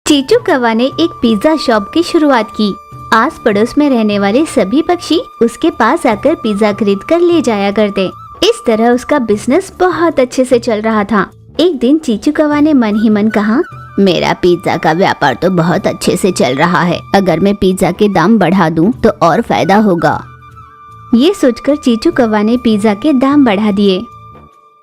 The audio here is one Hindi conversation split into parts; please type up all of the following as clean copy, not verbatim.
चीचू कौवा ने एक पिज्जा शॉप की शुरुआत की। आस पड़ोस में रहने वाले सभी पक्षी उसके पास आकर पिज्जा खरीद कर ले जाया करते। इस तरह उसका बिजनेस बहुत अच्छे से चल रहा था। एक दिन चीचू कौवा ने मन ही मन कहा, मेरा पिज्जा का व्यापार तो बहुत अच्छे से चल रहा है, अगर मैं पिज्जा के दाम बढ़ा दूं तो और फायदा होगा। ये सोचकर चीचू कौवा ने पिज्जा के दाम बढ़ा दिए।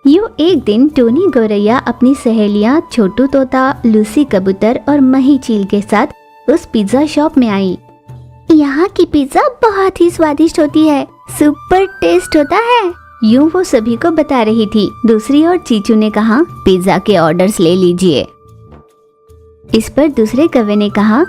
यूं एक दिन टोनी गौरैया अपनी सहेलियां छोटू तोता, लूसी कबूतर और मही चील के साथ उस पिज्जा शॉप में आई। यहाँ की पिज्जा बहुत ही स्वादिष्ट होती है, सुपर टेस्ट होता है, यूं वो सभी को बता रही थी। दूसरी ओर चीचू ने कहा, पिज्जा के ऑर्डर्स ले लीजिए। इस पर दूसरे कौवे ने कहा,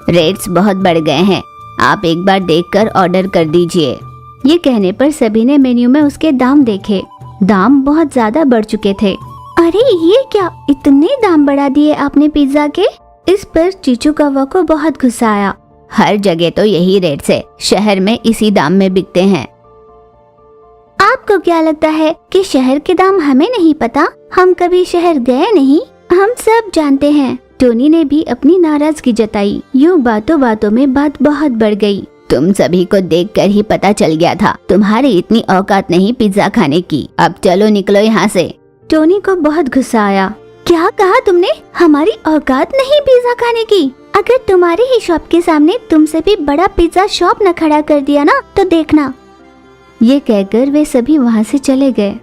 रेट्स बहुत बढ़ गए हैं, आप एक बार देखकर ऑर्डर कर दीजिए। ये कहने पर सभी ने मेन्यू में उसके दाम देखे। दाम बहुत ज्यादा बढ़ चुके थे। अरे ये क्या, इतने दाम बढ़ा दिए आपने पिज्जा के? इस पर चीचू कौवा को बहुत गुस्सा आया। हर जगह तो यही रेट्स है, शहर में इसी दाम में बिकते हैं। आपको क्या लगता है कि शहर के दाम हमें नहीं पता? हम कभी शहर गए नहीं, हम सब जानते हैं। टोनी ने भी अपनी नाराजगी जताई। यूं बातों बातों में बात बहुत बढ़ गई। तुम सभी को देखकर ही पता चल गया था, तुम्हारी इतनी औकात नहीं पिज्जा खाने की, अब चलो निकलो यहाँ से। टोनी को बहुत गुस्सा आया। क्या कहा तुमने? हमारी औकात नहीं पिज्जा खाने की? अगर तुम्हारी ही शॉप के सामने तुमसे भी बड़ा पिज्जा शॉप न खड़ा कर दिया ना तो देखना। ये कहकर वे सभी वहाँ से चले गए।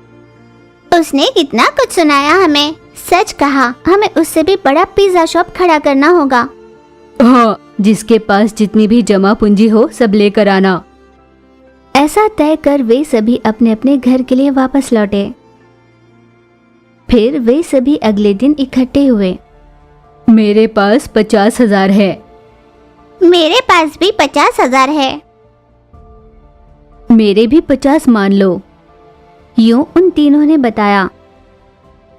उसने कितना कुछ सुनाया हमें, सच कहा, हमें उससे भी बड़ा पिज्जा शॉप खड़ा करना होगा। हाँ, जिसके पास जितनी भी जमा पूंजी हो सब लेकर आना। ऐसा तय कर वे सभी अपने अपने घर के लिए वापस लौटे। फिर वे सभी अगले दिन इकट्ठे हुए। मेरे पास 50,000 है। मेरे पास भी 50,000 है। मेरे भी 50 मान लो। यूं उन तीनों ने बताया।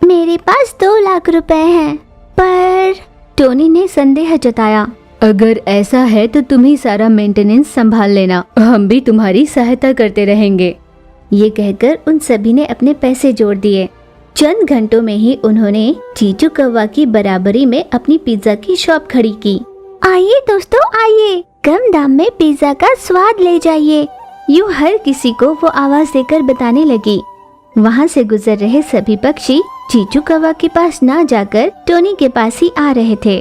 मेरे पास 2 लाख रुपए हैं। पर टोनी ने संदेह जताया। अगर ऐसा है तो तुम ही सारा मेंटेनेंस संभाल लेना, हम भी तुम्हारी सहायता करते रहेंगे। ये कहकर उन सभी ने अपने पैसे जोड़ दिए। चंद घंटों में ही उन्होंने चीचू कौवा की बराबरी में अपनी पिज्जा की शॉप खड़ी की। आइए दोस्तों आइए, कम दाम में पिज्जा का स्वाद ले जाइए, यूं हर किसी को वो आवाज देकर बताने लगी। वहाँ से गुजर रहे सभी पक्षी चीचू कौवा के पास ना जाकर टोनी के पास ही आ रहे थे।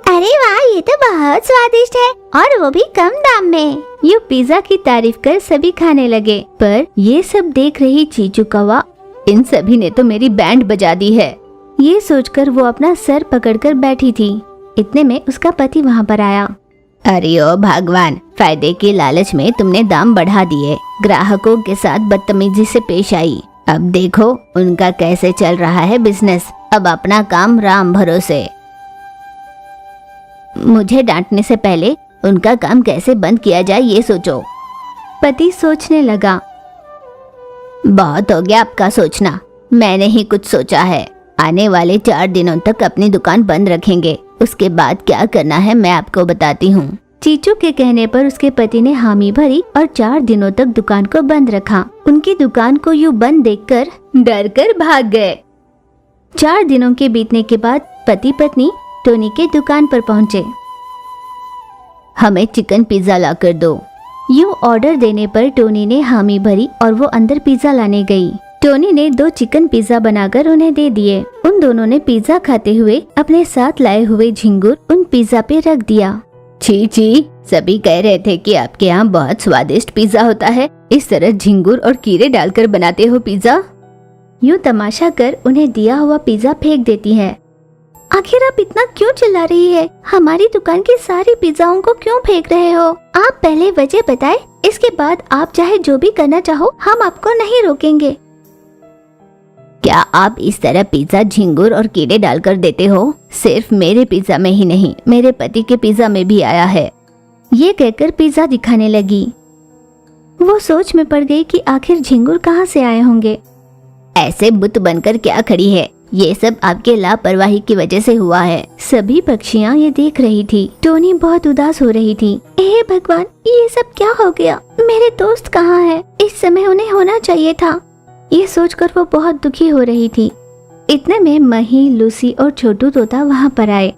अरे वाह, ये तो बहुत स्वादिष्ट है और वो भी कम दाम में। यूं पिज्जा की तारीफ कर सभी खाने लगे। पर ये सब देख रही चीचू कौवा, इन सभी ने तो मेरी बैंड बजा दी है, ये सोचकर वो अपना सर पकड़कर बैठी थी। इतने में उसका पति वहाँ पर आया। अरे ओ भगवान, फायदे के लालच में तुमने दाम बढ़ा दिए, ग्राहकों के साथ बदतमीजी से पेश आई। अब देखो उनका कैसे चल रहा है बिजनेस, अब अपना काम राम भरोसे। मुझे डांटने से पहले उनका काम कैसे बंद किया जाए ये सोचो। पति सोचने लगा। बहुत हो गया आपका सोचना, मैंने ही कुछ सोचा है। आने वाले 4 दिनों तक अपनी दुकान बंद रखेंगे, उसके बाद क्या करना है मैं आपको बताती हूँ। चीचू के कहने पर उसके पति ने हामी भरी और 4 दिनों तक दुकान को बंद रखा। उनकी दुकान को यूं बंद देखकर डर कर भाग गए। 4 दिनों के बीतने के बाद पति पत्नी टोनी के दुकान पर पहुँचे। हमें चिकन पिज्जा ला कर दो। यूं ऑर्डर देने पर टोनी ने हामी भरी और वो अंदर पिज्जा लाने गई। टोनी ने 2 चिकन पिज्जा बनाकर उन्हें दे दिए। उन दोनों ने पिज्जा खाते हुए अपने साथ लाए हुए झिंगुर उन पिज्जा पे रख दिया। छी छी, सभी कह रहे थे कि आपके यहाँ बहुत स्वादिष्ट पिज्जा होता है, इस तरह झिंगुर और कीड़े डालकर बनाते हो पिज्जा। यूं तमाशा कर उन्हें दिया हुआ पिज्जा फेंक देती है। आखिर आप इतना क्यों चिल्ला रही है? हमारी दुकान की सारी पिज्जाओं को क्यों फेंक रहे हो? आप पहले वजह बताए, इसके बाद आप चाहे जो भी करना चाहो हम आपको नहीं रोकेंगे। क्या आप इस तरह पिज्जा झिंगुर और कीड़े डालकर देते हो? सिर्फ मेरे पिज्जा में ही नहीं, मेरे पति के पिज्जा में भी आया है। ये कहकर पिज्जा दिखाने लगी। वो सोच में पड़ गई कि आखिर झिंगुर कहाँ से आए होंगे। ऐसे बुत बनकर क्या खड़ी है? ये सब आपके लापरवाही की वजह से हुआ है। सभी पक्षियाँ ये देख रही थी। टोनी बहुत उदास हो रही थी। हे भगवान, ये सब क्या हो गया? मेरे दोस्त कहाँ है? इस समय उन्हें होना चाहिए था। ये सोचकर वो बहुत दुखी हो रही थी। इतने में मही, लूसी और छोटू तोता वहाँ पर आए।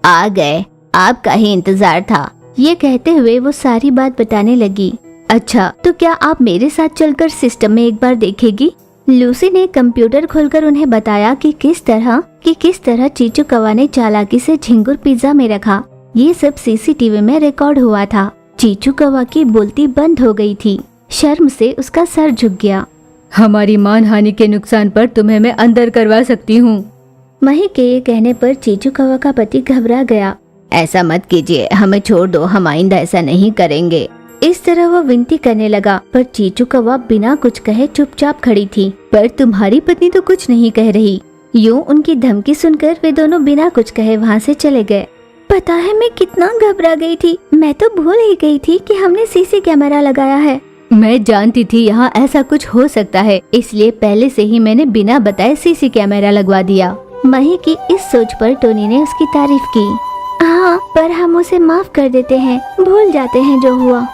आ गए, आपका ही इंतजार था। ये कहते हुए वो सारी बात बताने लगी। अच्छा, तो क्या आप मेरे साथ चलकर सिस्टम में एक बार देखेगी? लूसी ने कंप्यूटर खोलकर उन्हें बताया कि किस तरह चीचू कौवा ने चालाकी से झिंगुर पिज्जा में रखा। ये सब सीसीटीवी में रिकॉर्ड हुआ था। चीचू कौवा की बोलती बंद हो गई थी। शर्म से उसका सर झुक गया। हमारी मानहानि के नुकसान पर तुम्हें मैं अंदर करवा सकती हूँ। मही के ये कहने पर चीचू कौवा का पति घबरा गया। ऐसा मत कीजिए, हमें छोड़ दो, हम आइंदा ऐसा नहीं करेंगे। इस तरह वो विनती करने लगा, पर चीचू कौवा बिना कुछ कहे चुपचाप खड़ी थी। पर तुम्हारी पत्नी तो कुछ नहीं कह रही। यूं उनकी धमकी सुनकर वे दोनों बिना कुछ कहे वहाँ से चले गए। पता है मैं कितना घबरा गई थी। मैं तो भूल ही गई थी कि हमने सीसी कैमरा लगाया है। मैं जानती थी यहाँ ऐसा कुछ हो सकता है, इसलिए पहले से ही मैंने बिना बताए सीसी कैमरा लगवा दिया। मही की इस सोच पर टोनी ने उसकी तारीफ की। हाँ, पर हम उसे माफ कर देते हैं, भूल जाते हैं जो हुआ।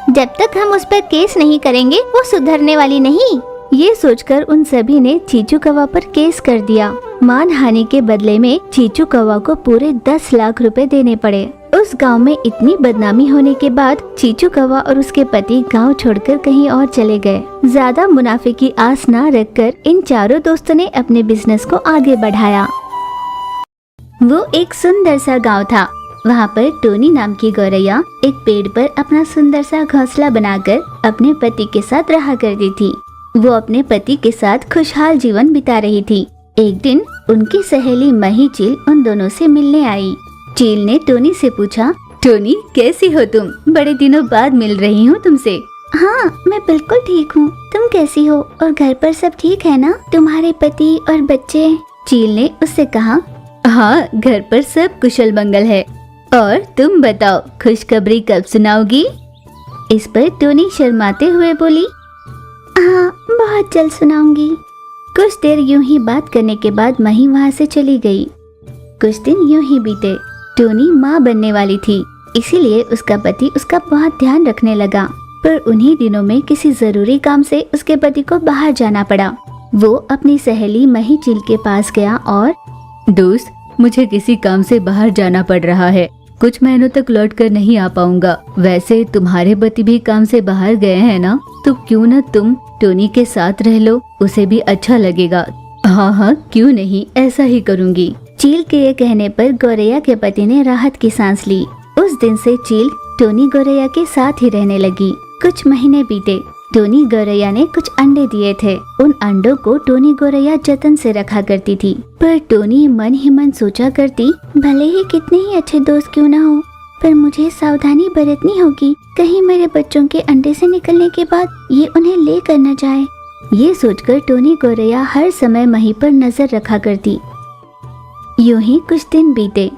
जब तक हम उस पर केस नहीं करेंगे वो सुधरने वाली नहीं। ये सोचकर उन सभी ने चीचू कौवा पर केस कर दिया। मानहानि के बदले में चीचू कौवा को पूरे 10 लाख रुपए देने पड़े। उस गांव में इतनी बदनामी होने के बाद चीचू कौवा और उसके पति गांव छोड़कर कहीं और चले गए। ज्यादा मुनाफे की आस न रखकर इन चारों दोस्तों ने अपने बिजनेस को आगे बढ़ाया। वो एक सुंदर सा गांव था। वहाँ पर टोनी नाम की गौरैया एक पेड़ पर अपना सुंदर सा घोंसला बनाकर अपने पति के साथ रहा करती थी। वो अपने पति के साथ खुशहाल जीवन बिता रही थी। एक दिन उनकी सहेली मही चील उन दोनों से मिलने आई। चील ने टोनी से पूछा, टोनी कैसी हो तुम? बड़े दिनों बाद मिल रही हूँ तुमसे। हाँ, मैं बिल्कुल ठीक हूँ। तुम कैसी हो और घर पर सब ठीक है ना? तुम्हारे पति और बच्चे? चील ने उससे कहा। हाँ, घर पर सब कुशल मंगल है। और तुम बताओ, खुशखबरी कब सुनाओगी? इस पर टोनी शर्माते हुए बोली, हाँ, बहुत जल्द सुनाऊंगी। कुछ देर यूं ही बात करने के बाद मही वहाँ से चली गई। कुछ दिन यूं ही बीते। टोनी माँ बनने वाली थी, इसीलिए उसका पति उसका बहुत ध्यान रखने लगा। पर उन्हीं दिनों में किसी जरूरी काम से उसके पति को बाहर जाना पड़ा। वो अपनी सहेली मही चील के पास गया और, दोस्त, मुझे किसी काम से बाहर जाना पड़ रहा है, कुछ महीनों तक लौट कर नहीं आ पाऊंगा। वैसे तुम्हारे पति भी काम से बाहर गए हैं ना, तो क्यों न तुम टोनी के साथ रह लो, उसे भी अच्छा लगेगा। हाँ हाँ, क्यों नहीं, ऐसा ही करूँगी। चील के ये कहने पर गौरैया के पति ने राहत की सांस ली। उस दिन से चील टोनी गौरैया के साथ ही रहने लगी। कुछ महीने बीते। टोनी गौरैया ने कुछ अंडे दिए थे। उन अंडों को टोनी गौरैया जतन से रखा करती थी। पर टोनी मन ही मन सोचा करती, भले ही कितने ही अच्छे दोस्त क्यों ना हो, पर मुझे सावधानी बरतनी होगी, कहीं मेरे बच्चों के अंडे से निकलने के बाद ये उन्हें ले कर न जाए। ये सोचकर टोनी गौरैया हर समय मही पर नजर रखा करती। यूं ही कुछ दिन बीते।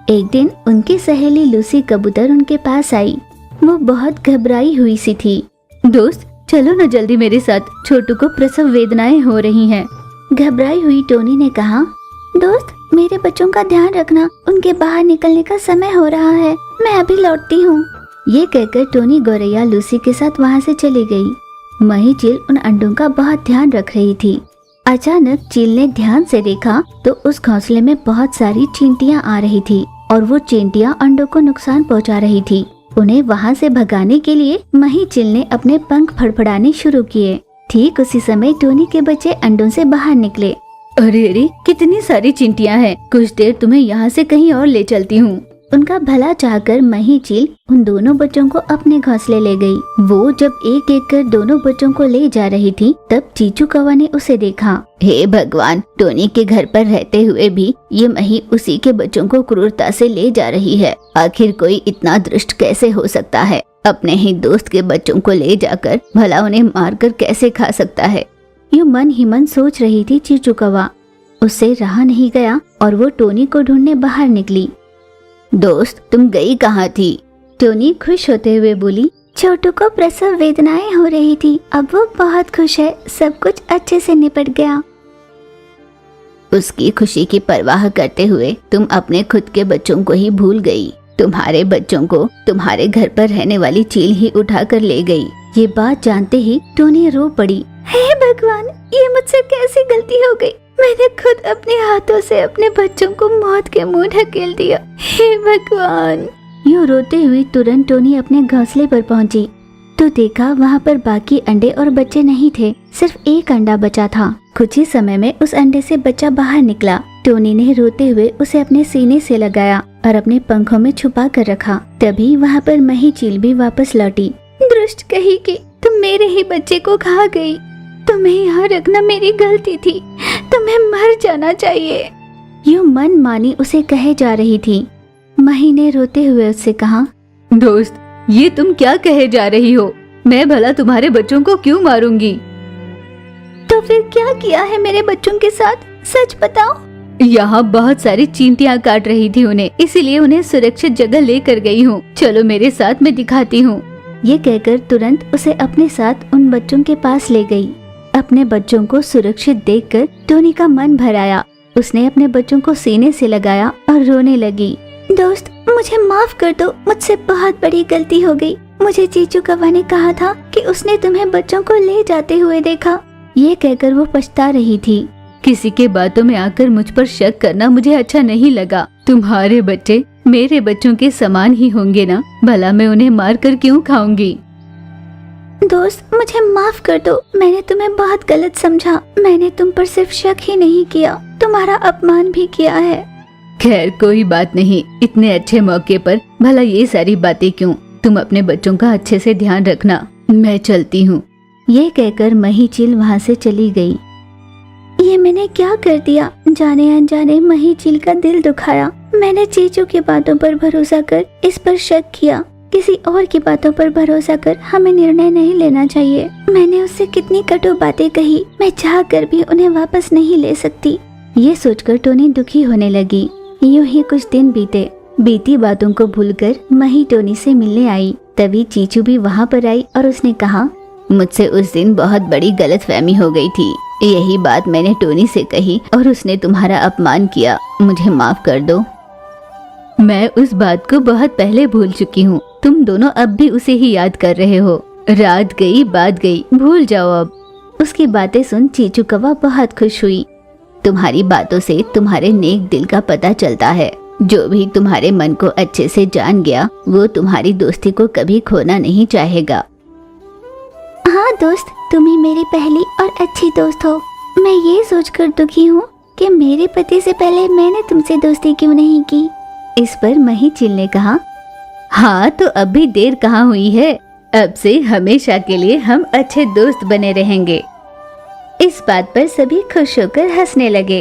एक दिन उनकी सहेली लूसी कबूतर उनके पास आई। वो बहुत घबराई हुई सी थी। दोस्त, चलो ना जल्दी मेरे साथ, छोटू को प्रसव वेदनाएं हो रही हैं। घबराई हुई टोनी ने कहा, दोस्त, मेरे बच्चों का ध्यान रखना, उनके बाहर निकलने का समय हो रहा है, मैं अभी लौटती हूँ। ये कहकर टोनी गौरैया लूसी के साथ वहाँ से चली गई। मही चील उन अंडों का बहुत ध्यान रख रही थी। अचानक चील ने ध्यान से देखा तो उस घोंसले में बहुत सारी चींटियां आ रही थी और वो चींटियां अंडों को नुकसान पहुंचा रही थी। उन्हें वहाँ से भगाने के लिए मही चील ने अपने पंख फड़फड़ाने शुरू किए। ठीक उसी समय टोनी के बच्चे अंडों से बाहर निकले। अरे अरे, कितनी सारी चिंटियां हैं, कुछ देर तुम्हें यहाँ से कहीं और ले चलती हूँ। उनका भला चाहकर मही चील उन दोनों बच्चों को अपने घोंसले ले गई। वो जब एक एक कर दोनों बच्चों को ले जा रही थी, तब चीचू कौवा ने उसे देखा। हे भगवान, टोनी के घर पर रहते हुए भी ये मही उसी के बच्चों को क्रूरता से ले जा रही है। आखिर कोई इतना दुष्ट कैसे हो सकता है? अपने ही दोस्त के बच्चों को ले जाकर भला उन्हें मारकर कैसे खा सकता है? यूं मन ही मन सोच रही थी चीचू कौवा। उससे रहा नहीं गया और वो टोनी को ढूंढने बाहर निकली। दोस्त, तुम गई कहाँ थी? टोनी खुश होते हुए बोली, छोटू को प्रसव वेदनाएं हो रही थी, अब वो बहुत खुश है, सब कुछ अच्छे से निपट गया। उसकी खुशी की परवाह करते हुए तुम अपने खुद के बच्चों को ही भूल गई। तुम्हारे बच्चों को तुम्हारे घर पर रहने वाली चील ही उठा कर ले गई। ये बात जानते ही टोनी रो पड़ी। हे भगवान, ये मुझसे कैसी गलती हो गई, मैंने खुद अपने हाथों से अपने बच्चों को मौत के मुंह ढकेल दिया। हे भगवान। यूं रोते हुए तुरंत टोनी अपने घोंसले पर पहुंची तो देखा वहां पर बाकी अंडे और बच्चे नहीं थे, सिर्फ एक अंडा बचा था। कुछ ही समय में उस अंडे से बच्चा बाहर निकला। टोनी ने रोते हुए उसे अपने सीने से लगाया और अपने पंखों में छुपा कर रखा। तभी वहां पर मही चील भी वापस लौटी। दुष्ट कही कि तुम मेरे ही बच्चे को खा गई। तुम्हें यहाँ रखना मेरी गलती थी, तुम्हें मर जाना चाहिए। यूं मन मानी उसे कहे जा रही थी। मही ने रोते हुए उससे कहा, दोस्त, ये तुम क्या कहे जा रही हो? मैं भला तुम्हारे बच्चों को क्यों मारूंगी? तो फिर क्या किया है मेरे बच्चों के साथ, सच बताओ। यहाँ बहुत सारी चींटियाँ काट रही थी उन्हें, इसीलिए उन्हें सुरक्षित जगह लेकर गई हूँ। चलो मेरे साथ, मैं दिखाती हूँ। ये कहकर तुरंत उसे अपने साथ उन बच्चों के पास ले गई। अपने बच्चों को सुरक्षित देखकर टोनी का मन भर आया। उसने अपने बच्चों को सीने से लगाया और रोने लगी। दोस्त, मुझे माफ कर दो, मुझसे बहुत बड़ी गलती हो गई। मुझे चीचू कौवा ने कहा था कि उसने तुम्हें बच्चों को ले जाते हुए देखा। ये कहकर वो पछता रही थी। किसी के बातों में आकर मुझ पर शक करना मुझे अच्छा नहीं लगा। तुम्हारे बच्चे मेरे बच्चों के समान ही होंगे ना, भला मैं उन्हें मार कर क्यों खाऊंगी? दोस्त, मुझे माफ कर दो, मैंने तुम्हें बहुत गलत समझा। मैंने तुम पर सिर्फ शक ही नहीं किया, तुम्हारा अपमान भी किया है। खैर कोई बात नहीं, इतने अच्छे मौके पर भला ये सारी बातें क्यों? तुम अपने बच्चों का अच्छे से ध्यान रखना, मैं चलती हूँ। ये कहकर मही चील वहाँ से चली गई। ये मैंने क्या कर दिया? जाने अनजाने मही चील का दिल दुखाया। मैंने चीचू की बातों पर भरोसा कर इस पर शक किया। किसी और की बातों पर भरोसा कर हमें निर्णय नहीं लेना चाहिए। मैंने उससे कितनी कटु बातें कही, मैं चाह कर भी उन्हें वापस नहीं ले सकती। ये सोचकर टोनी दुखी होने लगी। यूं ही कुछ दिन बीते। बीती बातों को भूलकर मही टोनी से मिलने आई। तभी चीचू भी वहाँ पर आई और उसने कहा, मुझसे उस दिन बहुत बड़ी गलतफहमी हो गई थी। यही बात मैंने टोनी से कही और उसने तुम्हारा अपमान किया। मुझे माफ कर दो। मैं उस बात को बहुत पहले भूल चुकी हूँ। तुम दोनों अब भी उसे ही याद कर रहे हो। रात गई बात गई, भूल जाओ अब। उसकी बातें सुन चीचू कौवा बहुत खुश हुई। तुम्हारी बातों से तुम्हारे नेक दिल का पता चलता है। जो भी तुम्हारे मन को अच्छे से जान गया वो तुम्हारी दोस्ती को कभी खोना नहीं चाहेगा। हाँ दोस्त, तुम ही मेरी पहली और अच्छी दोस्त हो। मैं ये सोचकर दुखी हूँ कि मेरे पति से पहले मैंने तुमसे दोस्ती क्यों नहीं की। इस पर मही चील ने कहा, हाँ तो अभी देर कहाँ हुई है, अब से हमेशा के लिए हम अच्छे दोस्त बने रहेंगे। इस बात पर सभी खुश होकर हंसने लगे।